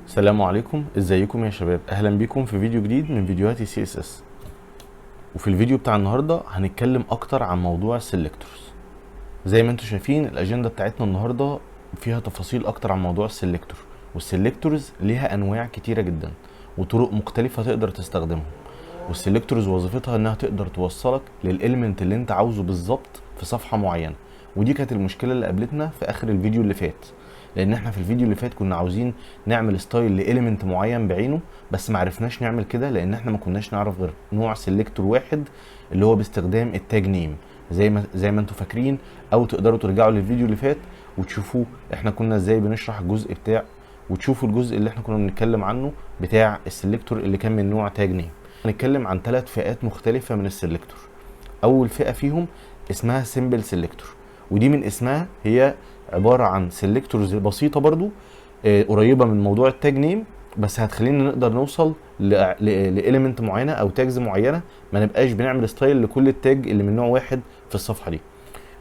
السلام عليكم، ازيكم يا شباب؟ اهلا بيكم في فيديو جديد من فيديوهات السي اس اس. وفي الفيديو بتاع النهارده هنتكلم اكتر عن موضوع السلكتورز. زي ما انتم شايفين الاجنده بتاعتنا النهارده فيها تفاصيل اكتر عن موضوع السلكتور، والسلكتورز ليها انواع كتيره جدا وطرق مختلفه تقدر تستخدمهم. والسلكتورز وظيفتها انها تقدر توصلك للاليمنت اللي انت عاوزه بالظبط في صفحه معينه. ودي كانت المشكله اللي قابلتنا في اخر الفيديو اللي فات، لان احنا في الفيديو اللي فات كنا عاوزين نعمل ستايل لإليمنت معين بعينه، بس ما عرفناش نعمل كده لان احنا ما كناش نعرف غير نوع سيلكتور واحد اللي هو باستخدام التاج نيم. زي ما انتم فاكرين، او تقدروا ترجعوا للفيديو اللي فات وتشوفوا احنا كنا ازاي بنشرح الجزء بتاع، وتشوفوا الجزء اللي احنا كنا بنتكلم عنه بتاع السيلكتور اللي كان من نوع تاج نيم. هنتكلم عن 3 فئات مختلفه من السيلكتور. اول فئه فيهم اسمها سيمبل سيلكتور، ودي من اسمها هي عباره عن سيلكتورز بسيطه برضو، قريبه من موضوع التاج نيم، بس هتخلينا نقدر نوصل لإليمنت معينه او تاجز معينه، ما نبقاش بنعمل ستايل لكل التاج اللي من نوع واحد في الصفحه دي.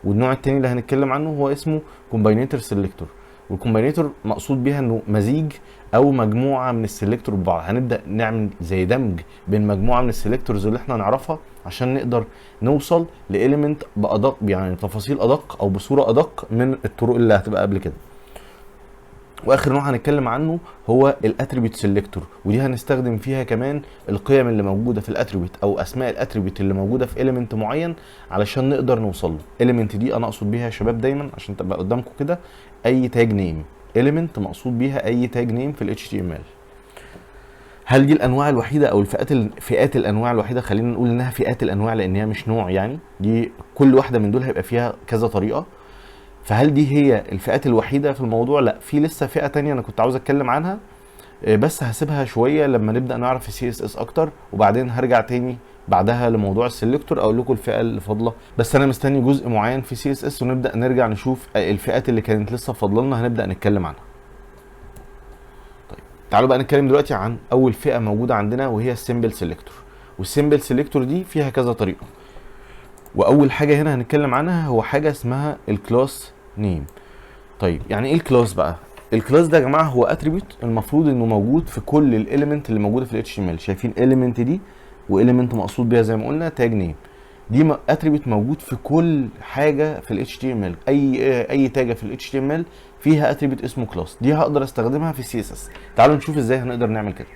والنوع التاني اللي هنتكلم عنه هو اسمه كومباينيتور سيلكتور. والكومباينيتور مقصود بيها انه مزيج او مجموعه من السيلكتور ببعض. هنبدا نعمل زي دمج بين مجموعه من السيلكتورز اللي احنا نعرفها عشان نقدر نوصل لإليمنت بادق، يعني تفاصيل ادق او بصوره ادق من الطرق اللي هتبقى قبل كده. واخر نوع هنتكلم عنه هو الاتريبيوت سيلكتور، ودي هنستخدم فيها كمان القيم اللي موجوده في الاتريبيوت او اسماء الاتريبيوت اللي موجوده في اليمنت معين علشان نقدر نوصل له. اليمنت دي انا اقصد بيها يا شباب دايما عشان تبقى قدامكم كده اي تاج نيم. اليمنت مقصود بيها اي تاج نيم في الاتش تي ام ال. هل دي الانواع الوحيده او فئات الانواع الوحيده؟ خلينا نقول انها فئات الانواع لان هي مش نوع، يعني دي كل واحده من دول هيبقى فيها كذا طريقه. فهل دي هي الفئات الوحيده في الموضوع؟ لا، في لسه فئه تانية انا كنت عاوز اتكلم عنها، بس هسيبها شويه لما نبدا نعرف السي اس اس اكتر، وبعدين هرجع تاني بعدها لموضوع السلكتور اقول لكم الفئه اللي فاضله. بس انا مستني جزء معين في سي اس اس ونبدا نرجع نشوف الفئات اللي كانت لسه فاضله لنا هنبدا نتكلم عنها. طيب تعالوا بقى نتكلم دلوقتي عن اول فئه موجوده عندنا وهي السيمبل سيلكتور. والسيمبل سيلكتور دي فيها كذا طريقه. واول حاجه هنا هنتكلم عنها هو حاجه اسمها الكلاس نيم. طيب يعني ايه الكلاس بقى؟ الكلاس ده يا جماعه هو اتريبيوت المفروض انه موجود في كل الاليمنت اللي موجوده في الاتش تي ام ال. شايفين اليمنت دي، واليمنت مقصود بيها زي ما قلنا تاج نيم. دي اتريبيوت موجود في كل حاجه في الاتش تي ام ال. اي تاجه في الاتش تي ام ال فيها اتريبيوت اسمه كلاس. دي هقدر استخدمها في السي اس اس. تعالوا نشوف ازاي هنقدر نعمل كده.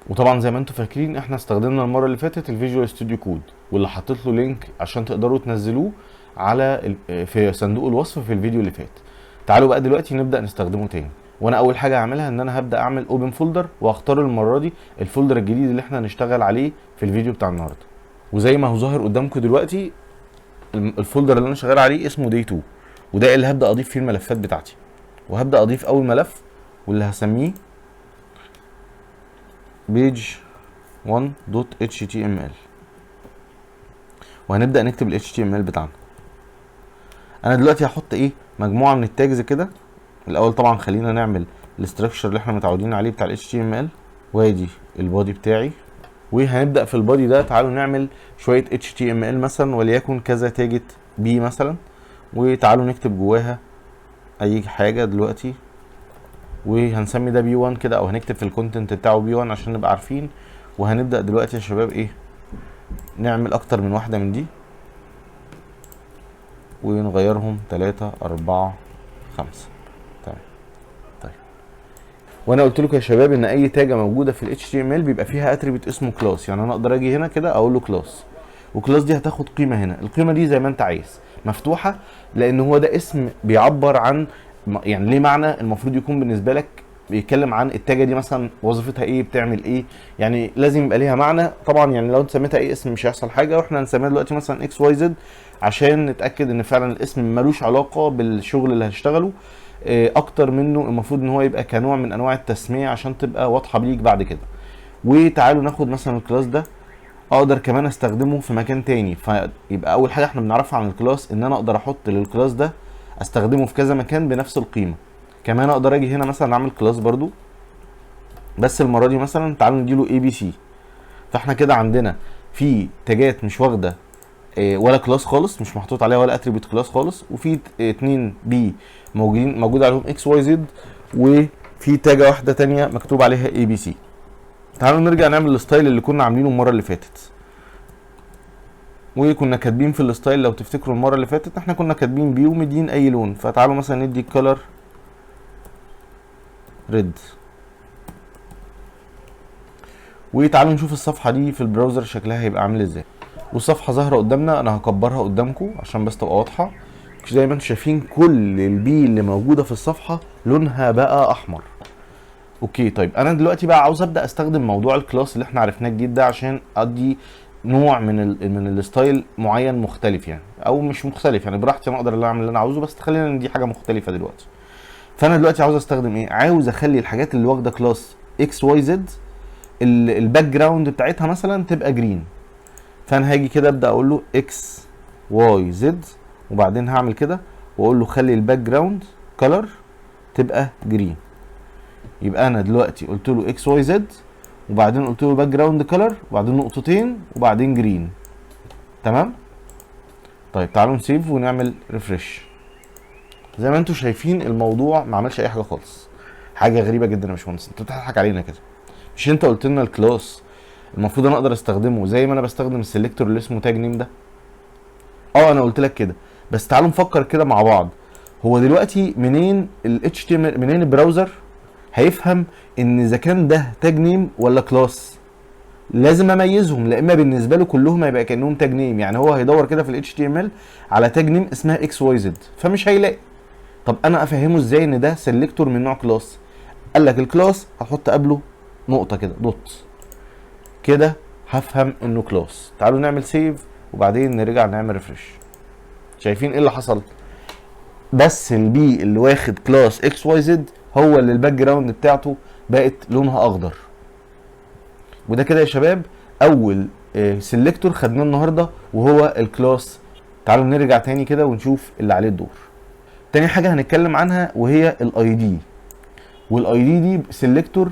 وطبعا زي ما انتم فاكرين احنا استخدمنا المره اللي فاتت الفيجوال ستوديو كود، واللي حطيت له لينك عشان تقدروا تنزلوه على في صندوق الوصف في الفيديو اللي فات. تعالوا بقى دلوقتي نبدا نستخدمه تاني. وانا اول حاجه هعملها ان انا هبدا اعمل اوبن فولدر، واختار المره دي الفولدر الجديد اللي احنا هنشتغل عليه في الفيديو بتاع النهارده. وزي ما هو ظاهر قدامكم دلوقتي الفولدر اللي انا شغال عليه اسمه داي 2، وده اللي هبدا اضيف فيه الملفات بتاعتي. وهبدا اضيف اول ملف واللي هسميه page1.html، وهنبدا نكتب ال HTML بتاعنا. انا دلوقتي هحط ايه؟ مجموعه من التاجز كده. الاول طبعا خلينا نعمل الاستراكشر اللي احنا متعودين عليه بتاع ال HTML، وادي البادي بتاعي. وهنبدا في البادي ده تعالوا نعمل شويه HTML مثلا، وليكن كذا تاجت بي مثلا، وتعالوا نكتب جواها اي حاجه دلوقتي، وهنسمي ده بي 1 كده، او هنكتب في الكونتنت بتاعه بي 1 عشان نبقى عارفين. وهنبدا دلوقتي يا شباب ايه؟ نعمل اكتر من واحده من دي ونغيرهم 3 4 5. تمام. طيب وانا قلت لكم يا شباب ان اي تاجه موجوده في ال HTML بيبقى فيها اتريبيوت اسمه كلاس. يعني انا اقدر اجي هنا كده اقول له كلاس، وكلاس دي هتاخد قيمه هنا. القيمه دي زي ما انت عايز مفتوحه، لان هو ده اسم بيعبر عن يعني ليه معنى المفروض يكون بالنسبه لك، بيتكلم عن التاجه دي مثلا وظيفتها ايه، بتعمل ايه. يعني لازم يبقى ليها معنى طبعا. يعني لو انت سميتها اي اسم مش هيحصل حاجه، واحنا هنسميها دلوقتي مثلا اكس واي زد عشان نتاكد ان فعلا الاسم ملوش علاقه بالشغل اللي هتشتغله اكتر منه. المفروض ان هو يبقى كنوع من انواع التسميه عشان تبقى واضحه ليك بعد كده. وتعالوا ناخد مثلا الكلاس ده، اقدر كمان استخدمه في مكان تاني. فيبقى اول حاجه احنا بنعرفها عن الكلاس ان انا اقدر احط للكلاس ده استخدمه في كذا مكان بنفس القيمه. كمان اقدر اجي هنا مثلا اعمل كلاس برضو، بس المره دي مثلا تعالوا نديله اي بي سي. فاحنا كده عندنا في تاجات مش واخده ولا كلاس خالص، مش محطوط عليها ولا اتريبيوت كلاس خالص، وفي 2 بي موجود عليهم اكس واي زد، في تاجه واحده تانية مكتوب عليها اي بي سي. تعالوا نرجع نعمل الستايل اللي كنا عاملينه المره اللي فاتت، وكنا كاتبين في الستايل لو تفتكروا المره اللي فاتت احنا كنا كاتبين بيه ومدين اي لون. فتعالوا مثلا ندي كلر ريد، وتعالوا نشوف الصفحه دي في البراوزر شكلها هيبقى عامل ازاي. والصفحه ظاهره قدامنا، انا هكبرها قدامكم عشان بس تبقى واضحه. زي ما انتم شايفين كل البي اللي موجوده في الصفحه لونها بقى احمر. اوكي طيب انا دلوقتي بقى عاوز ابدا استخدم موضوع الكلاس اللي احنا عرفناه الجديد ده عشان ادي نوع من الستايل معين مختلف يعني، او مش مختلف يعني براحتي، انا اقدر اعمل اللي انا عاوزه، بس خلينا ان دي حاجه مختلفه دلوقتي. فانا دلوقتي عاوز استخدم ايه؟ عاوز اخلي الحاجات اللي واخده كلاس اكس واي زد الباك جراوند بتاعتها مثلا تبقى جرين. فانا هاجي كده ابدا اقول له اكس واي زد، وبعدين هعمل كده واقول له خلي الباك جراوند كلر تبقى جرين. يبقى انا دلوقتي قلت له اكس واي زد، وبعدين قلت له باك جراوند كلر، وبعدين نقطتين، وبعدين جرين. تمام. طيب تعالوا نسيف ونعمل ريفرش. زي ما انتم شايفين الموضوع ما عملش اي حاجه خالص. حاجه غريبه جدا يا باشمهندس، انت بتضحك علينا كده. مش انت قلت لنا الكلاس المفروض انا اقدر استخدمه زي ما انا بستخدم السلكتور اللي اسمه تاج نيم ده؟ انا قلت لك كده، بس تعالوا نفكر كده مع بعض. هو دلوقتي منين ال HTML، منين البراوزر هيفهم ان اذا كان ده تاج نيم ولا كلاس؟ لازم اميزهم، لا اما بالنسبه له كلهم هيبقى كانهم تاج نيم. يعني هو هيدور كده في ال HTML على تاج نيم اسمها اكس واي زد فمش هيلاقي. طب انا افهمه ازاي ان ده سلكتور من نوع كلاس؟ قال لك الكلاس هحط قبله نقطه كده دوت، كده هفهم انه كلاس. تعالوا نعمل سيف وبعدين نرجع نعمل ريفرش. شايفين ايه اللي حصل؟ بس البي اللي واخد كلاس اكس واي زد هو اللي الباك جراوند بتاعته بقت لونها اخضر. وده كده يا شباب اول سيلكتور خدناه النهارده وهو الكلاس. تعالوا نرجع تاني كده ونشوف اللي عليه الدور. تاني حاجه هنتكلم عنها وهي الاي دي. والاي دي سيلكتور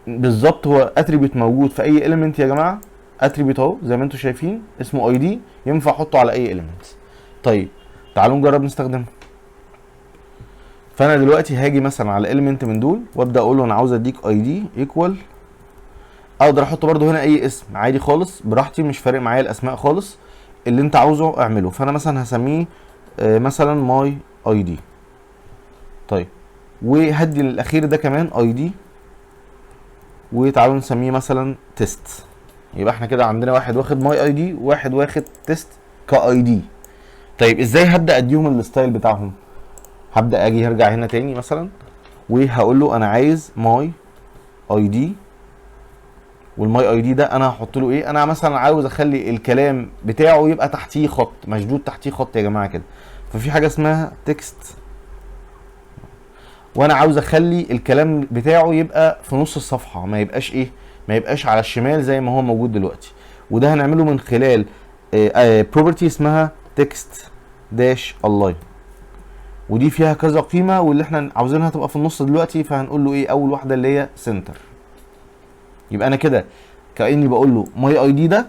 بالظبط، هو اتريبيوت موجود في اي اليمنت يا جماعه. اتريبيوت اهو زي ما انتم شايفين اسمه اي دي، ينفع احطه على اي اليمنت. طيب تعالوا نجرب نستخدمه. فانا دلوقتي هاجي مثلا على اليمنت من دول وابدا اقول له انا عاوز اديك اي دي ايكوال. اقدر احط برده هنا اي اسم عادي خالص براحتي، مش فارق معايا الاسماء خالص، اللي انت عاوزه اعمله. فانا مثلا هسميه مثلا ماي اي دي. طيب وهدي الاخير ده كمان اي دي، وتعالوا نسميه مثلا تيست. يبقى احنا كده عندنا واحد واخد ماي اي دي وواحد واخد تيست كاي دي. طيب ازاي هبدا اديهم الستايل بتاعهم؟ هبدا اجي هرجع هنا تاني مثلا وهقول له انا عايز ماي اي دي، والماي اي دي ده انا هحط له ايه؟ انا مثلا عاوز اخلي الكلام بتاعه يبقى تحتيه خط، مشدود تحتيه خط يا جماعه كده. ففي حاجه اسمها تكست، وانا عاوز اخلي الكلام بتاعه يبقى في نص الصفحه، ما يبقاش ايه؟ ما يبقاش على الشمال زي ما هو موجود دلوقتي. وده هنعمله من خلال بروبرتي اسمها تكست داش الاين، ودي فيها كذا قيمه، واللي احنا عاوزينها تبقى في النص دلوقتي. فهنقول له ايه؟ اول واحده اللي هي سنتر. يبقى انا كده كاني بقول له ماي اي دي ده،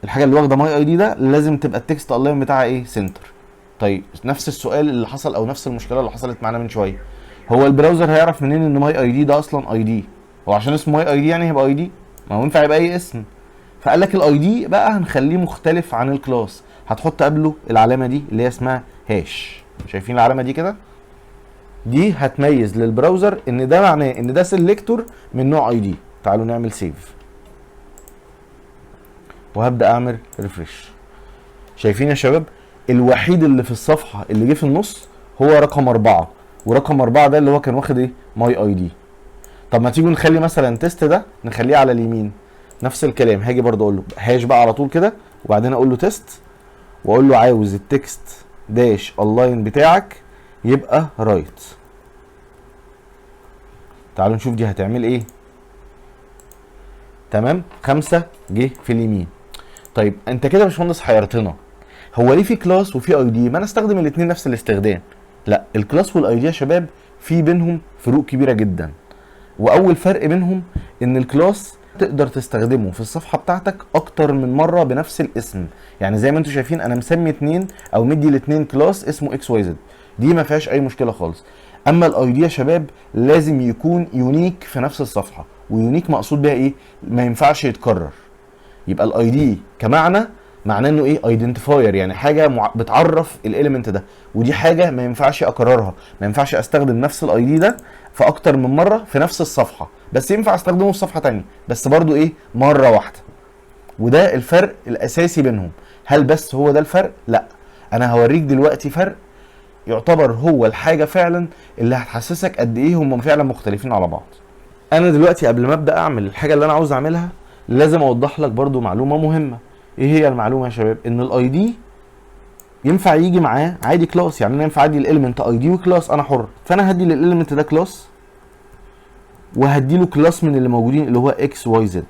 الحاجه اللي واخده ماي اي دي ده لازم تبقى التكست الاين بتاعها ايه؟ سنتر. طيب نفس السؤال اللي حصل او نفس المشكله اللي حصلت معانا من شويه، هو البراوزر هيعرف منين ان ماي اي دي ده اصلا اي دي؟ هو عشان اسمه ماي اي دي يعني هيبقى اي دي؟ ما هو ينفع يبقى اي اسم. فقال لك الاي دي بقى هنخليه مختلف عن الكلاس، هتحط قبله العلامه دي اللي هي اسمها هاش. شايفين العلامه دي كده؟ دي هتميز للبراوزر ان ده معناه ان ده سيلكتور من نوع اي دي. تعالوا نعمل سيف وهبدا اعمل ريفرش. شايفين يا شباب؟ الوحيد اللي في الصفحه اللي جه في النص هو رقم 4، ورقم 4 ده اللي هو كان واخد ايه؟ ماي اي دي. طب ما تيجوا نخلي مثلا تيست ده نخليه على اليمين، نفس الكلام. هاجي برضه اقول له هاش بقى على طول كده، وبعدين اقول له تيست، واقول له عاوز التكست داش اللاين بتاعك يبقى رايت. تعالوا نشوف دي هتعمل ايه. تمام، 5 جه في اليمين. طيب انت كده يا باشمهندس حيرتنا، هو ليه في كلاس وفي اي دي؟ ما انا استخدم الاثنين نفس الاستخدام. لا، الكلاس والاي دي يا شباب في بينهم فروق كبيره جدا. واول فرق بينهم ان الكلاس تقدر تستخدمه في الصفحه بتاعتك اكتر من مره بنفس الاسم. يعني زي ما انتم شايفين انا مسمي 2 او مدي ل2 كلاس اسمه اكس واي زد، دي ما فيهاش اي مشكله خالص. اما الاي دي يا شباب لازم يكون يونيك في نفس الصفحه، ويونيك مقصود بيها ايه؟ ما ينفعش يتكرر. يبقى الاي دي كمعنى معناه انه ايه؟ ايدنتيفاير، يعني حاجه بتعرف الاليمنت ده، ودي حاجه ما ينفعش اكررها، ما ينفعش استخدم نفس الاي دي ده في اكتر من مره في نفس الصفحه، بس ينفع استخدمه في صفحه ثانيه، بس برضو ايه؟ مره واحده. وده الفرق الاساسي بينهم. هل بس هو ده الفرق؟ لا، انا هوريك دلوقتي فرق يعتبر هو الحاجه فعلا اللي هتحسسك قد ايه هم فعلا مختلفين على بعض. انا دلوقتي قبل ما ابدا اعمل الحاجه اللي انا عاوز اعملها لازم اوضح لك برضو معلومه مهمه. ايه هي المعلومه يا شباب؟ ان الاي دي ينفع يجي معاه عادي كلاس، يعني انا ينفع ادي الاليمنت اي دي وكلاس، انا حر. فانا هدي للاليمنت ده كلاس، وهدي له كلاس من اللي موجودين اللي هو اكس واي زد.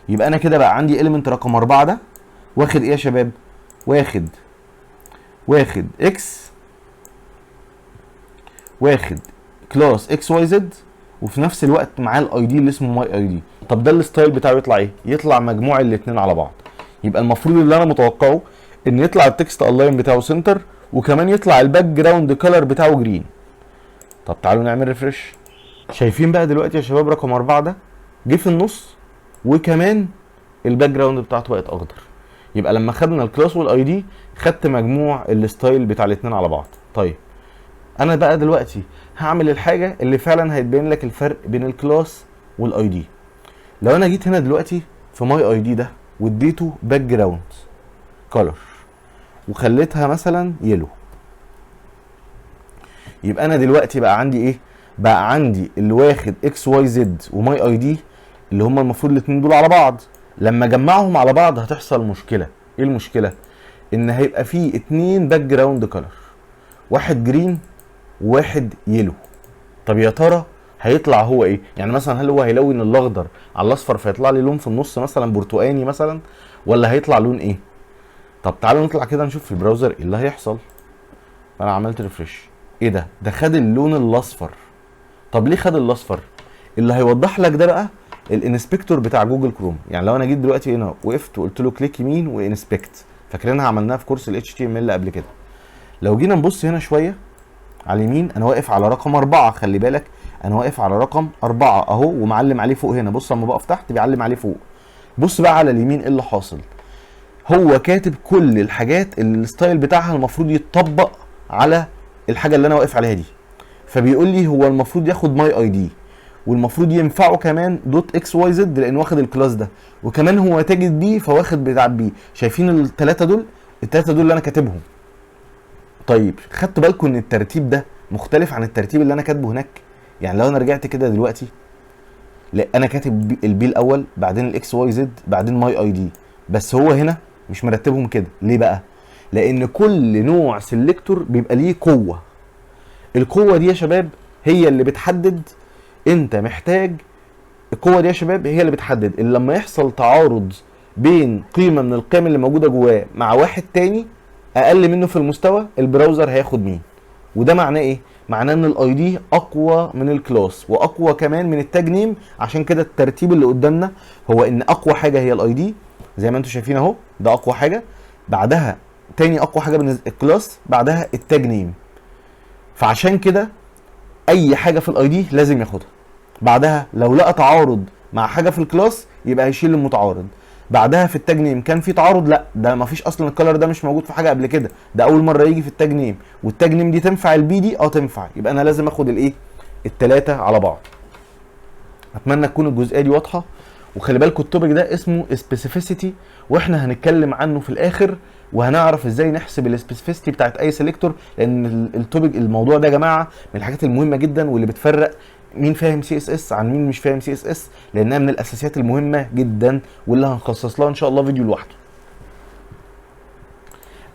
يبقى انا كده بقى عندي اليمنت رقم 4 ده واخد ايه يا شباب؟ واخد اكس، واخد كلاس اكس واي زد، وفي نفس الوقت معاه الاي دي اللي اسمه ماي اي دي. طب ده الستايل بتاعه يطلع ايه؟ يطلع مجموع الاثنين على بعض. يبقى المفروض اللي انا متوقعه ان يطلع التكست الاين بتاعه سنتر، وكمان يطلع الباك جراوند كلر بتاعه جرين. طب تعالوا نعمل ريفرش. شايفين بقى دلوقتي يا شباب رقم 4 ده جه في النص، وكمان الباك جراوند بتاعته بقت اخضر. يبقى لما خدنا الكلاس والاي دي خدت مجموع الستايل بتاع الاثنين على بعض. طيب انا بقى دلوقتي هعمل الحاجه اللي فعلا هيتبين لك الفرق بين الكلاس والاي دي. لو انا جيت هنا دلوقتي في ماي اي دي ده واديته باك جراوند كلر وخليتها مثلا يلو، يبقى انا دلوقتي بقى عندي ايه؟ بقى عندي اللي واخد اكس واي زد وماي اي دي اللي هم المفروض الاثنين دول على بعض. لما اجمعهم على بعض هتحصل مشكله. ايه المشكله؟ ان هيبقى فيه 2 باك جراوند كلر، واحد جرين وواحد يلو. طب يا ترى هيطلع هو ايه؟ يعني مثلا هل هو هيلون الاخضر على الاصفر فيطلع لي لون في النص مثلا برتقاني مثلا، ولا هيطلع لون ايه؟ طب تعالوا نطلع كده نشوف في البراوزر ايه اللي هيحصل. انا عملت ريفرش، ايه ده؟ ده خد اللون الاصفر. طب ليه خد الاصفر؟ اللي هيوضح لك ده بقى الانسبكتور بتاع جوجل كروم. يعني لو انا جيت دلوقتي هنا وقفت وقلت له كليك يمين وانسبكت، فاكرينها عملناها في كورس ال HTML قبل كده. لو جينا نبص هنا شويه على اليمين، انا واقف على رقم 4، خلي بالك انا واقف على رقم 4 اهو، ومعلم عليه فوق هنا. بص لما بقف تحت بيعلم عليه فوق. بص بقى على اليمين ايه اللي حاصل. هو كاتب كل الحاجات اللي الستايل بتاعها المفروض يتطبق على الحاجه اللي انا واقف عليها دي. فبيقول لي هو المفروض ياخد ماي اي دي، والمفروض ينفعه كمان دوت اكس واي زد لان واخد الكلاس ده، وكمان هو تاجد بي فواخد بتاع بي. شايفين الثلاثه دول؟ الثلاثه دول اللي انا كاتبهم. طيب خدتوا بالكم ان الترتيب ده مختلف عن الترتيب اللي انا كاتبه هناك؟ يعني لو انا رجعت كده دلوقتي، لا انا كاتب البي الاول بعدين الاكس واي زد بعدين ماي اي دي، بس هو هنا مش مرتبهم كده. ليه بقى؟ لان كل نوع سيلكتور بيبقى ليه قوه. القوه دي يا شباب هي اللي بتحدد انت محتاج. القوه دي يا شباب هي اللي بتحدد ان لما يحصل تعارض بين قيمه من القيم اللي موجوده جواه مع واحد تاني اقل منه في المستوى، البراوزر هياخد مين. وده معناه ايه؟ معناه ان الاي دي اقوى من الكلاس واقوى كمان من التاج نيم. عشان كده الترتيب اللي قدامنا هو ان اقوى حاجه هي الاي دي زي ما انتم شايفين اهو، ده اقوى حاجه، بعدها تاني اقوى حاجه بالنسبه الكلاس، بعدها التاج نيم. فعشان كده اي حاجه في الاي دي لازم ياخدها. بعدها لو لقى تعارض مع حاجه في الكلاس يبقى هيشيل المتعارض. بعدها في التاج نيم كان في تعارض، لا ده مفيش اصلا، الكلر ده مش موجود في حاجه قبل كده، ده اول مره يجي في التاج نيم. والتاج نيم دي تنفع البي دي؟ تنفع. يبقى انا لازم اخد الايه؟ الثلاثه على بعض. اتمنى تكون الجزئيه دي واضحه. وخلي بالكم التوبيك ده اسمه سبيسيفيسيتي، واحنا هنتكلم عنه في الاخر، وهنعرف ازاي نحسب السبيسيفيسيتي بتاعت اي سيلكتور. لان التوبيك الموضوع ده يا جماعه من الحاجات المهمه جدا، واللي بتفرق مين فاهم سي اس اس عن مين مش فاهم سي اس اس، لانها من الاساسيات المهمه جدا واللي هنخصص لها ان شاء الله فيديو لوحده.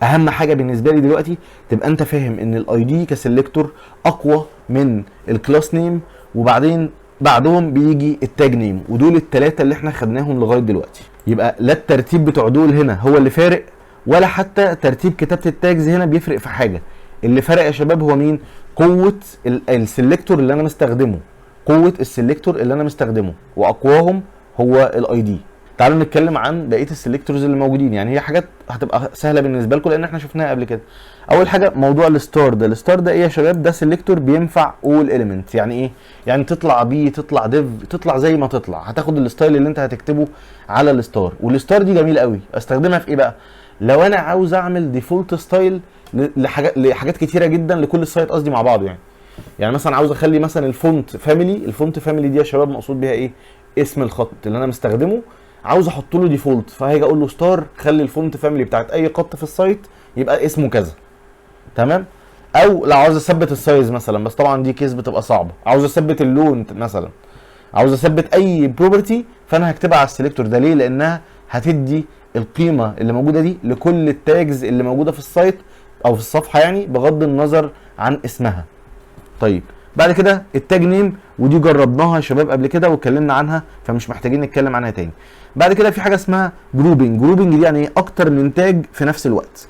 اهم حاجه بالنسبه لي دلوقتي تبقى انت فاهم ان الاي دي كسلكتور اقوى من الكلاس نيم، وبعدين بعدهم بيجي التاج نيم، ودول الثلاثه اللي احنا خدناهم لغايه دلوقتي. يبقى لا الترتيب بتوع دول هنا هو اللي فارق، ولا حتى ترتيب كتابه التاجز هنا بيفرق في حاجه. اللي فرق يا شباب هو مين؟ قوه السلكتور اللي انا مستخدمه. قوه السلكتور اللي انا مستخدمه، واقواهم هو الاي دي. تعالوا نتكلم عن بقيه السلكتورز اللي موجودين. يعني هي حاجات هتبقى سهله بالنسبه لكم لان احنا شفناها قبل كده. اول حاجه موضوع الستار ده. الستار ده ايه يا شباب؟ ده سلكتور بينفع اول اليمنت. يعني ايه؟ يعني تطلع بي، تطلع ديف، تطلع زي ما تطلع، هتاخد الستايل اللي انت هتكتبه على الستار. والستار دي جميل قوي، استخدمها في ايه بقى؟ لو انا عاوز اعمل ديفولت ستايل لحاجات كتيره جدا لكل السايت قصدي مع بعضه. يعني مثلا عاوز اخلي مثلا الفونت فاميلي. الفونت فاميلي دي يا شباب مقصود بيها ايه؟ اسم الخط اللي انا مستخدمه عاوز احط له ديفولت، فهاجي اقول له ستار خلي الفونت فاميلي بتاعت اي خط في السايت يبقى اسمه كذا. تمام؟ او لو عاوز اثبت السايز مثلا، بس طبعا دي كيس بتبقى صعبه، عاوز اثبت اللون مثلا، عاوز اثبت اي بروبرتي، فانا هكتبها على السلكتور ده. ليه؟ لانها هتدي القيمه اللي موجوده دي لكل التاجز اللي موجوده في السايت او في الصفحه، يعني بغض النظر عن اسمها. طيب بعد كده التاج نيم، ودي جربناها يا شباب قبل كده واتكلمنا عنها فمش محتاجين نتكلم عنها تاني. بعد كده في حاجه اسمها جروبنج. جروبنج دي يعني ايه؟ اكتر من تاج في نفس الوقت،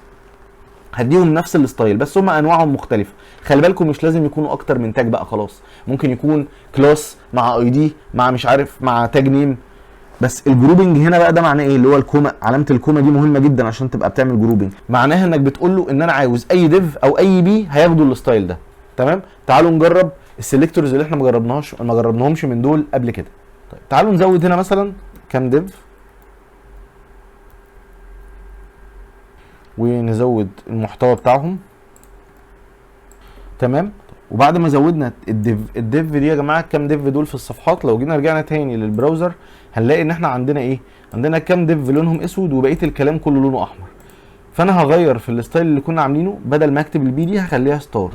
هديهم نفس الستايل بس هم انواعهم مختلفه. خلي بالكم مش لازم يكونوا اكتر من تاج بقى خلاص، ممكن يكون كلاس مع اي دي مع مش عارف مع تاج نيم. بس الجروبنج هنا بقى ده معناه ايه؟ اللي هو الكوما. علامه الكوما دي مهمه جدا عشان تبقى بتعمل جروبنج. معناها انك بتقول له ان انا عاوز اي ديف او اي بي هياخدوا الستايل ده. تمام؟ تعالوا نجرب السلكتورز اللي احنا ما جربناهمش من دول قبل كده. طيب تعالوا نزود هنا مثلا كام ديف ونزود المحتوى بتاعهم. تمام؟ وبعد ما زودنا الديف دي يا جماعه، كام ديف دول في الصفحات؟ لو جينا رجعنا تاني للبراوزر هنلاقي ان احنا عندنا ايه؟ عندنا كام ديف لونهم اسود وبقيه الكلام كله لونه احمر. فانا هغير في الستايل اللي كنا عاملينه، بدل ما اكتب البي دي هخليها ستار.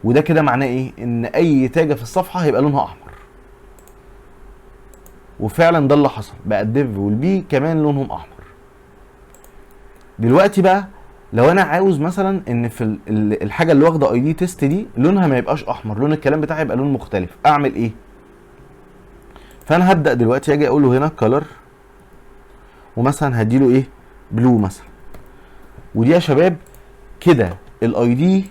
وده كده معناه ايه؟ ان اي تاجه في الصفحه هيبقى لونها احمر. وفعلا ده اللي حصل، بقى الديف والبي كمان لونهم احمر. دلوقتي بقى لو انا عاوز مثلا ان في الحاجه اللي واخده اي دي تيست دي لونها ما يبقاش احمر، لون الكلام بتاعي يبقى لون مختلف، اعمل ايه؟ فانا هبدا دلوقتي اجي اقول له هنا كلر، ومثلا هديله ايه؟ بلو مثلا. ودي يا شباب كده الاي دي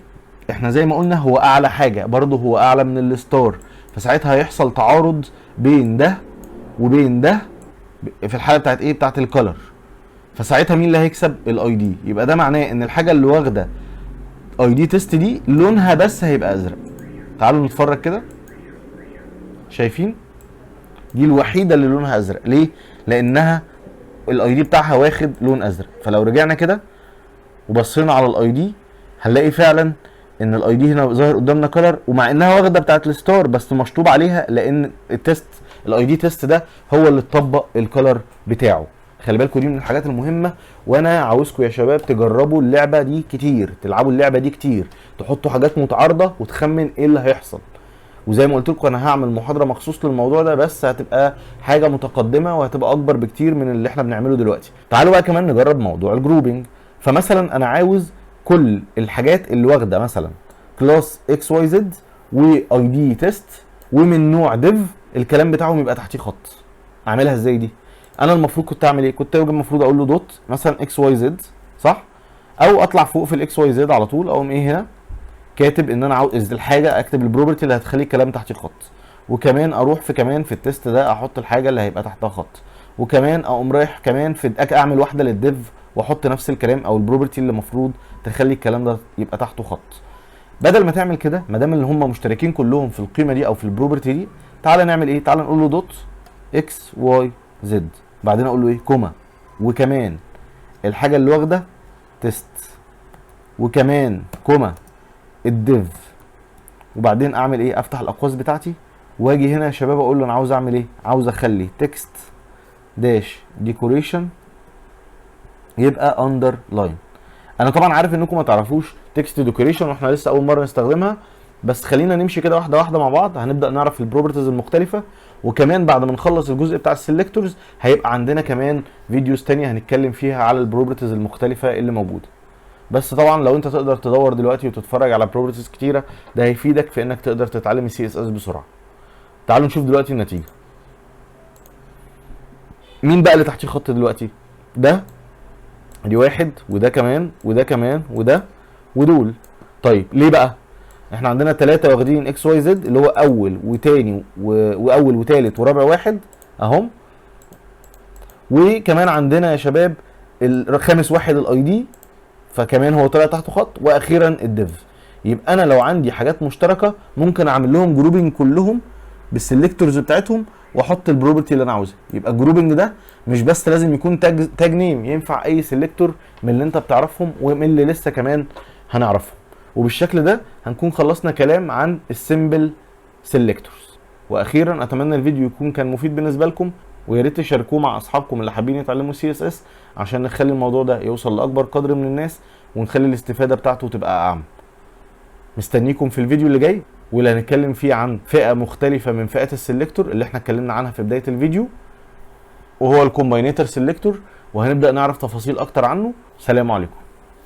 احنا زي ما قلنا هو اعلى حاجه، برضه هو اعلى من الستار، فساعتها هيحصل تعارض بين ده وبين ده في الحاله بتاعت ايه؟ بتاعت الكلر. فساعتها مين اللي هيكسب؟ الاي دي. يبقى ده معناه ان الحاجه اللي واخده اي دي تيست دي لونها بس هيبقى ازرق. تعالوا نتفرج كده. شايفين؟ دي الوحيده اللي لونها ازرق. ليه؟ لانها الاي دي بتاعها واخد لون ازرق. فلو رجعنا كده وبصينا على الاي دي هنلاقي فعلا ان الاي دي هنا ظاهر قدامنا كلر، ومع انها واخده بتاعت الستار بس مشطوب عليها لان التيست الاي دي تيست ده هو اللي اتطبق الكلر بتاعه. خلي بالكم دي من الحاجات المهمه، وانا عاوزكم يا شباب تجربوا اللعبه دي كتير، تلعبوا اللعبه دي كتير، تحطوا حاجات متعارضه وتخمن ايه اللي هيحصل. وزي ما قلت لكم انا هعمل محاضره مخصوص للموضوع ده، بس هتبقى حاجه متقدمه وهتبقى اكبر بكتير من اللي احنا بنعمله دلوقتي. تعالوا بقى كمان نجرب موضوع الجروبنج. فمثلا انا عاوز كل الحاجات اللي واخده مثلا كلاس اكس واي زد واي دي تيست ومن نوع ديف الكلام بتاعهم يبقى تحتيه خط. اعملها ازاي دي؟ انا المفروض كنت اعمل ايه؟ كنت المفروض اقول له دوت مثلا اكس واي زد، صح؟ او اطلع فوق في الاكس واي زد على طول، اقوم ايه هنا كاتب ان انا عاوز الحاجه، اكتب البروبرتي اللي هتخلي الكلام تحتيه خط، وكمان اروح في كمان في التيست ده احط الحاجه اللي هيبقى تحتها خط، وكمان اقوم رايح كمان في اعمل واحده للديف واحط نفس الكلام او البروبرتي اللي المفروض تخلي الكلام ده يبقى تحته خط. بدل ما تعمل كده، ما دام اللي هم مشتركين كلهم في القيمه دي او في البروبرتي دي، تعالى نعمل ايه؟ تعالى نقول له دوت اكس واي زد، بعدين اقول له ايه؟ كوما، وكمان الحاجه اللي واخده تيست، وكمان كوما الديف، وبعدين اعمل ايه؟ افتح الاقواس بتاعتي واجي هنا يا شباب اقول له انا عاوز اعمل ايه؟ عاوز اخلي تكست داش ديكوريشن يبقى اندر لاين. انا طبعا عارف انكم ما تعرفوش تكست ديكوريشن واحنا لسه اول مره نستخدمها، بس خلينا نمشي كده واحده واحده مع بعض. هنبدا نعرف البروبرتيز المختلفه، وكمان بعد ما نخلص الجزء بتاع السلكتورز هيبقى عندنا كمان فيديوز تانية هنتكلم فيها على البروبرتيز المختلفه اللي موجوده. بس طبعا لو انت تقدر تدور دلوقتي وتتفرج على بروبرتيز كتيره ده هيفيدك في انك تقدر تتعلم السي اس اس بسرعه. تعالوا نشوف دلوقتي النتيجه. مين بقى اللي تحتيه خط دلوقتي؟ ده دي واحد، وده كمان، وده كمان، وده، ودول. طيب ليه بقى؟ احنا عندنا 3 واخدين اكس واي زد اللي هو اول وتاني واول وتالت ورابع واحد اهم، وكمان عندنا يا شباب الخامس واحد الاي دي، فكمان هو طلع تحته خط. واخيرا الديف. يبقى انا لو عندي حاجات مشتركه ممكن اعمل لهم جروبنج كلهم بالسلكتورز بتاعتهم واحط البروبرتي اللي انا عاوزها. يبقى الجروبنج ده مش بس لازم يكون تاج نيم، ينفع اي سلكتور من اللي انت بتعرفهم ومن اللي لسه كمان هنعرفهم. وبالشكل ده هنكون خلصنا كلام عن السيمبل سيلكتورز. واخيرا اتمنى الفيديو يكون كان مفيد بالنسبه لكم، ويا ريت تشاركوه مع اصحابكم اللي حابين يتعلموا سي اس اس عشان نخلي الموضوع ده يوصل لاكبر قدر من الناس ونخلي الاستفاده بتاعته تبقى اعم. مستنيكم في الفيديو اللي جاي، واللي هنتكلم فيه عن فئه مختلفه من فئات السلكتور اللي احنا اتكلمنا عنها في بدايه الفيديو، وهو الكومباينيتر سلكتور، وهنبدا نعرف تفاصيل اكتر عنه. سلام عليكم.